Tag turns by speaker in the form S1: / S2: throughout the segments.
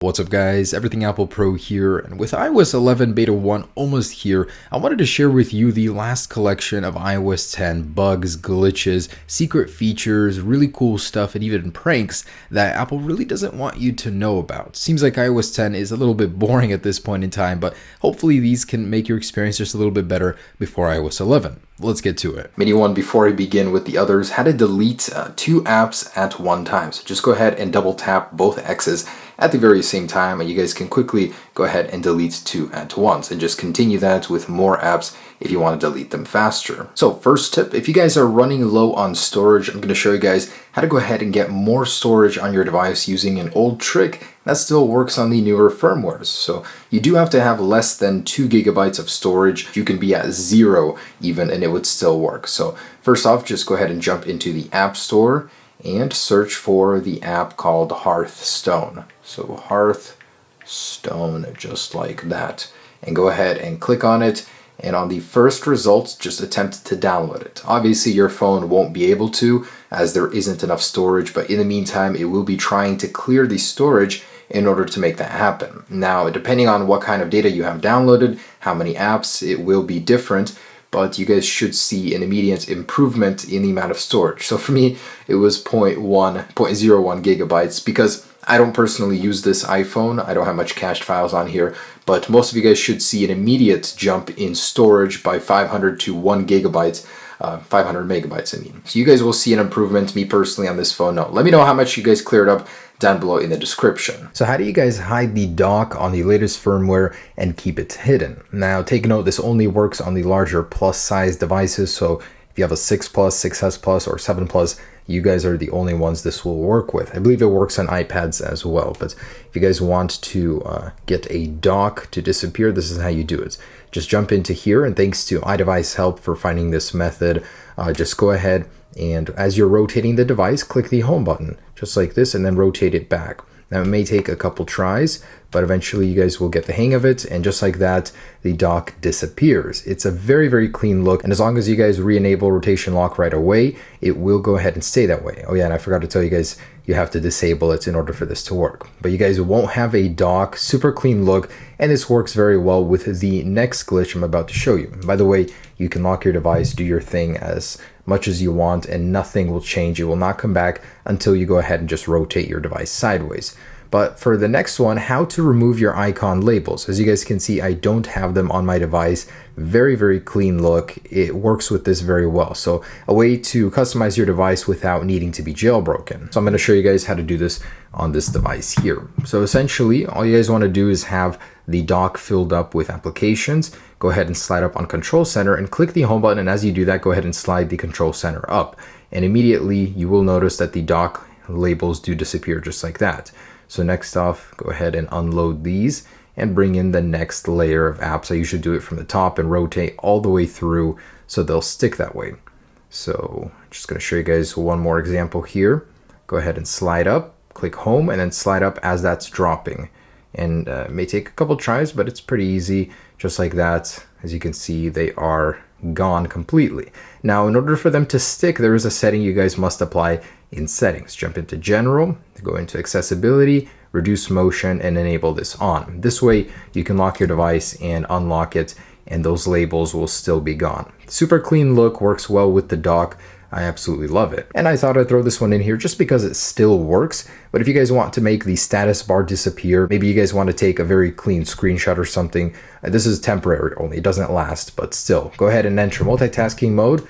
S1: What's up guys, Everything Apple Pro here, and with iOS 11 Beta 1 almost here, I wanted to share with you the last collection of iOS 10 bugs, glitches, secret features, really cool stuff, and even pranks that Apple really doesn't want you to know about. Seems like iOS 10 is a little bit boring at this point in time, but hopefully these can make your experience just a little bit better before iOS 11. Let's get to it. Mini one, before I begin with the others, how to delete two apps at one time. So just go ahead and double tap both X's at the very same time, and you guys can quickly go ahead and delete two at once, and just continue that with more apps if you want to delete them faster. So first tip, if you guys are running low on storage, I'm going to show you guys how to go ahead and get more storage on your device using an old trick that still works on the newer firmwares. So you do have to have less than 2 gigabytes of storage. You can be at 0 even and it would still work. So first off, just go ahead and jump into the App Store and search for the app called Hearthstone. So Hearthstone, just like that. And go ahead and click on it. And on the first results, just attempt to download it. Obviously, your phone won't be able to, as there isn't enough storage, but in the meantime, it will be trying to clear the storage in order to make that happen. Now, depending on what kind of data you have downloaded, how many apps, it will be different, but you guys should see an immediate improvement in the amount of storage. So for me, it was 0.01 gigabytes, because I don't personally use this iPhone. I don't have much cached files on here, but most of you guys should see an immediate jump in storage by 500 to 1 gigabyte, 500 megabytes, I mean. So you guys will see an improvement. Me personally on this phone, no. Let me know how much you guys cleared up down below in the description. So how do you guys hide the dock on the latest firmware and keep it hidden? Now take note, this only works on the larger plus size devices. So if you have a 6 Plus, 6S Plus, or 7 Plus, you guys are the only ones this will work with. I believe it works on iPads as well, but if you guys want to get a dock to disappear, this is how you do it. Just jump into here, and thanks to iDevice Help for finding this method, just go ahead and as you're rotating the device, click the home button, just like this, and then rotate it back. Now it may take a couple tries, but eventually you guys will get the hang of it, and just like that, the dock disappears. It's a very, very clean look, and as long as you guys re-enable rotation lock right away, it will go ahead and stay that way. Oh yeah, and I forgot to tell you guys, you have to disable it in order for this to work. But you guys won't have a dock, super clean look, and this works very well with the next glitch I'm about to show you. By the way, you can lock your device, do your thing as much as you want, and nothing will change. It will not come back until you go ahead and just rotate your device sideways. But for the next one, how to remove your icon labels. As you guys can see, I don't have them on my device. Very, very clean look. It works with this very well. So a way to customize your device without needing to be jailbroken. So I'm going to show you guys how to do this on this device here. So essentially, all you guys want to do is have the dock filled up with applications. Go ahead and slide up on Control Center and click the home button. And as you do that, go ahead and slide the Control Center up. And immediately you will notice that the dock labels do disappear just like that. So next off, go ahead and unload these and bring in the next layer of apps. I usually do it from the top and rotate all the way through so they'll stick that way. So I'm just going to show you guys one more example here. Go ahead and slide up, click home, and then slide up as that's dropping. And it may take a couple tries, but it's pretty easy. Just like that, as you can see, they are gone completely. Now, in order for them to stick, there is a setting you guys must apply in settings. Jump into general, go into accessibility, reduce motion, and enable this on. This way you can lock your device and unlock it, and those labels will still be gone. Super clean look, works well with the dock. I absolutely love it. And I thought I'd throw this one in here just because it still works. But if you guys want to make the status bar disappear, maybe you guys want to take a very clean screenshot or something, this is temporary only, it doesn't last, but still, go ahead and enter multitasking mode.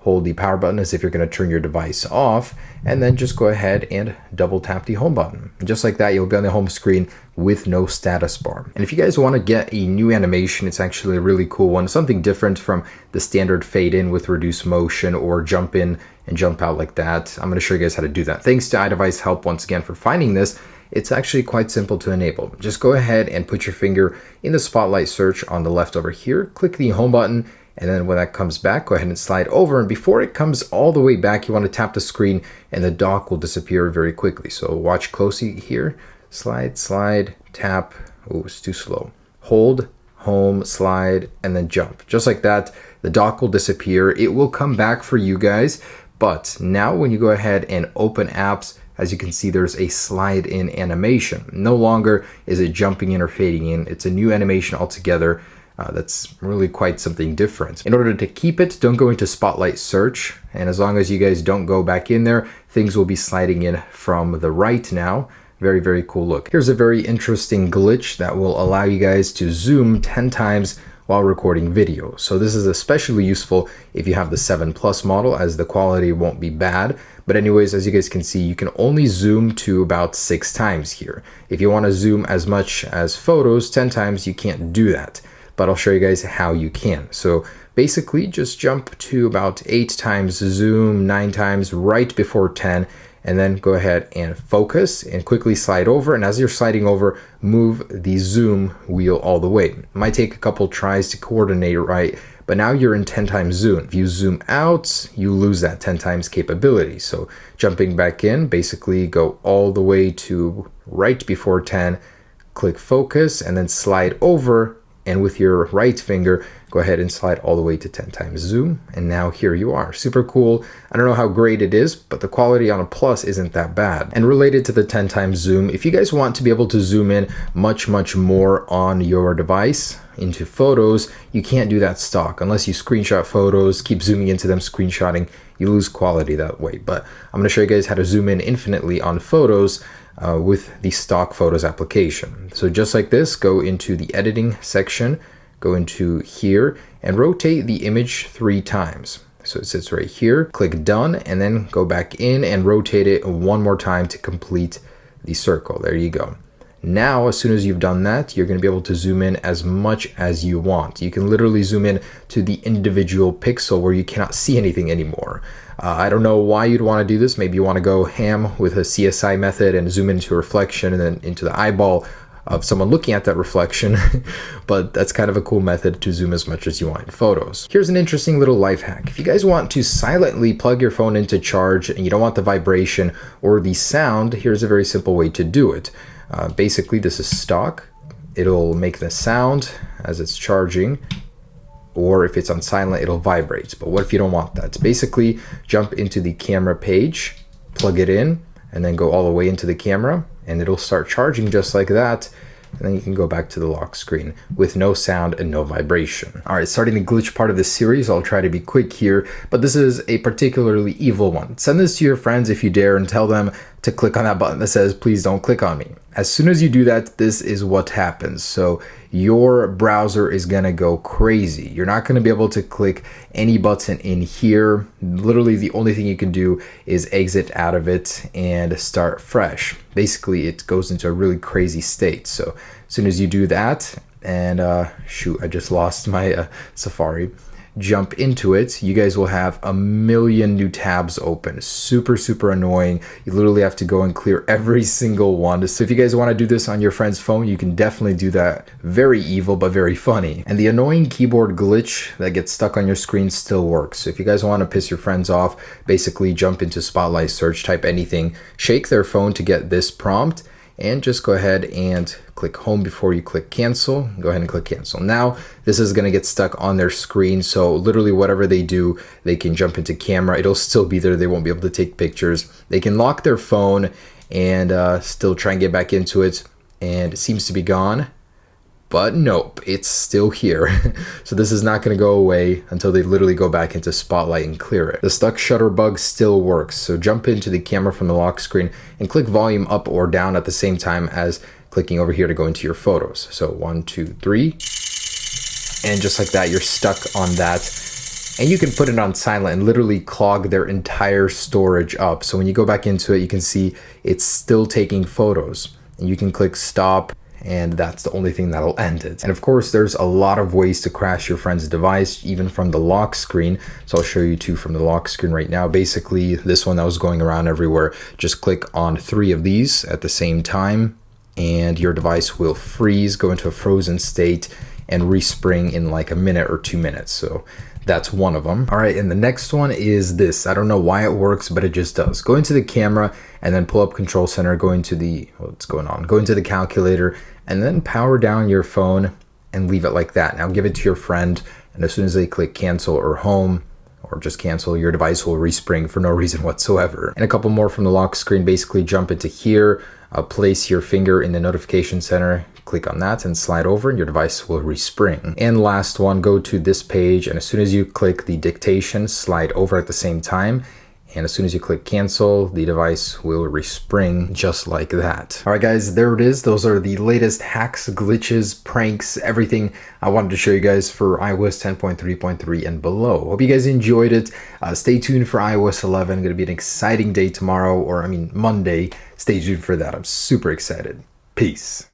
S1: Hold the power button as if you're going to turn your device off, and then just go ahead and double tap the home button. And just like that, you'll be on the home screen with no status bar. And if you guys want to get a new animation, it's actually a really cool one, something different from the standard fade in with reduced motion or jump in and jump out like that. I'm going to show you guys how to do that. Thanks to iDevice Help once again for finding this. It's actually quite simple to enable. Just go ahead and put your finger in the spotlight search on the left over here, click the home button, and then when that comes back, go ahead and slide over. And before it comes all the way back, you want to tap the screen and the dock will disappear very quickly. So watch closely here. Slide, slide, tap. Oh, it's too slow. Hold, home, slide, and then jump. Just like that, the dock will disappear. It will come back for you guys, But now when you go ahead and open apps, as you can see, there's a slide in animation. No longer is it jumping in or fading in. It's a new animation altogether. That's really quite something different. In order to keep it, don't go into Spotlight Search. And as long as you guys don't go back in there, things will be sliding in from the right now. Very, very cool look. Here's a very interesting glitch that will allow you guys to zoom 10 times while recording video. So this is especially useful if you have the 7 Plus model, as the quality won't be bad. But anyways, as you guys can see, you can only zoom to about 6 times here. If you want to zoom as much as photos 10 times, you can't do that. But I'll show you guys how you can. So basically just jump to about 8 times zoom, 9 times right before 10, and then go ahead and focus and quickly slide over. And as you're sliding over, move the zoom wheel all the way. It might take a couple tries to coordinate it right, but now you're in 10 times zoom. If you zoom out, you lose that 10 times capability. So jumping back in, basically go all the way to right before 10, click focus, and then slide over. And with your right finger, go ahead and slide all the way to 10 times zoom. And now here you are. Super cool. I don't know how great it is, but the quality on a Plus isn't that bad. And related to the 10 times zoom, if you guys want to be able to zoom in much more on your device into photos, you can't do that stock unless you screenshot photos, keep zooming into them, screenshotting, you lose quality that way. But I'm gonna show you guys how to zoom in infinitely on photos with the stock photos application. So just like this, go into the editing section, go into here and rotate the image 3 times. So it sits right here, click done, and then go back in and rotate it 1 more time to complete the circle. There you go. Now, as soon as you've done that, you're going to be able to zoom in as much as you want. You can literally zoom in to the individual pixel where you cannot see anything anymore. I don't know why you'd want to do this. Maybe you want to go ham with a CSI method and zoom into a reflection and then into the eyeball of someone looking at that reflection, but that's kind of a cool method to zoom as much as you want in photos. Here's an interesting little life hack. If you guys want to silently plug your phone into charge and you don't want the vibration or the sound, here's a very simple way to do it. Basically, this is stock. It'll make the sound as it's charging, or if it's on silent, it'll vibrate. But what if you don't want that? Basically, jump into the camera page, plug it in, and then go all the way into the camera, and it'll start charging just like that. And then you can go back to the lock screen with no sound and no vibration. All right, starting the glitch part of this series, I'll try to be quick here, but this is a particularly evil one. Send this to your friends if you dare and tell them to click on that button that says, please don't click on me. As soon as you do that, this is what happens. So your browser is gonna go crazy. You're not gonna be able to click any button in here. Literally the only thing you can do is exit out of it and start fresh. Basically, it goes into a really crazy state. So as soon as you do that, and shoot, I just lost my Safari. Jump into it, you guys will have a million new tabs open. Super annoying. You literally have to go and clear every single one. So if you guys want to do this on your friend's phone, you can definitely do that. Very evil, but very funny. And the annoying keyboard glitch that gets stuck on your screen still works. So if you guys want to piss your friends off, basically jump into Spotlight Search, type anything, shake their phone to get this prompt, and just go ahead and click home before you click cancel. Go ahead and click cancel. Now this is going to get stuck on their screen, so literally whatever they do, they can jump into camera, it'll still be there, they won't be able to take pictures. They can lock their phone and still try and get back into it, and it seems to be gone. But nope, it's still here. So this is not going to go away until they literally go back into Spotlight and clear it. The stuck shutter bug still works. So jump into the camera from the lock screen and click volume up or down at the same time as clicking over here to go into your photos. So 1, 2, 3. And just like that, you're stuck on that. And you can put it on silent and literally clog their entire storage up. So when you go back into it, you can see it's still taking photos. And you can click stop, and that's the only thing that'll end it. And of course, there's a lot of ways to crash your friend's device, even from the lock screen. So I'll show you 2 from the lock screen right now. Basically, this one that was going around everywhere, just click on 3 of these at the same time, and your device will freeze, go into a frozen state, and respring in like a minute or 2 minutes. So that's one of them. All right, and the next one is this. I don't know why it works, but it just does. Go into the camera and then pull up Control Center, go into the, what's going on? Go into the calculator and then power down your phone and leave it like that. Now give it to your friend, and as soon as they click cancel or home, or just cancel, your device will respring for no reason whatsoever. And a couple more from the lock screen. Basically jump into here, place your finger in the notification center, click on that and slide over and your device will respring. And last one, go to this page, and as soon as you click the dictation, slide over at the same time. And as soon as you click cancel, the device will respring just like that. All right, guys, there it is. Those are the latest hacks, glitches, pranks, everything I wanted to show you guys for iOS 10.3.3 and below. Hope you guys enjoyed it. Stay tuned for iOS 11. Going to be an exciting day tomorrow, or Monday. Stay tuned for that. I'm super excited. Peace.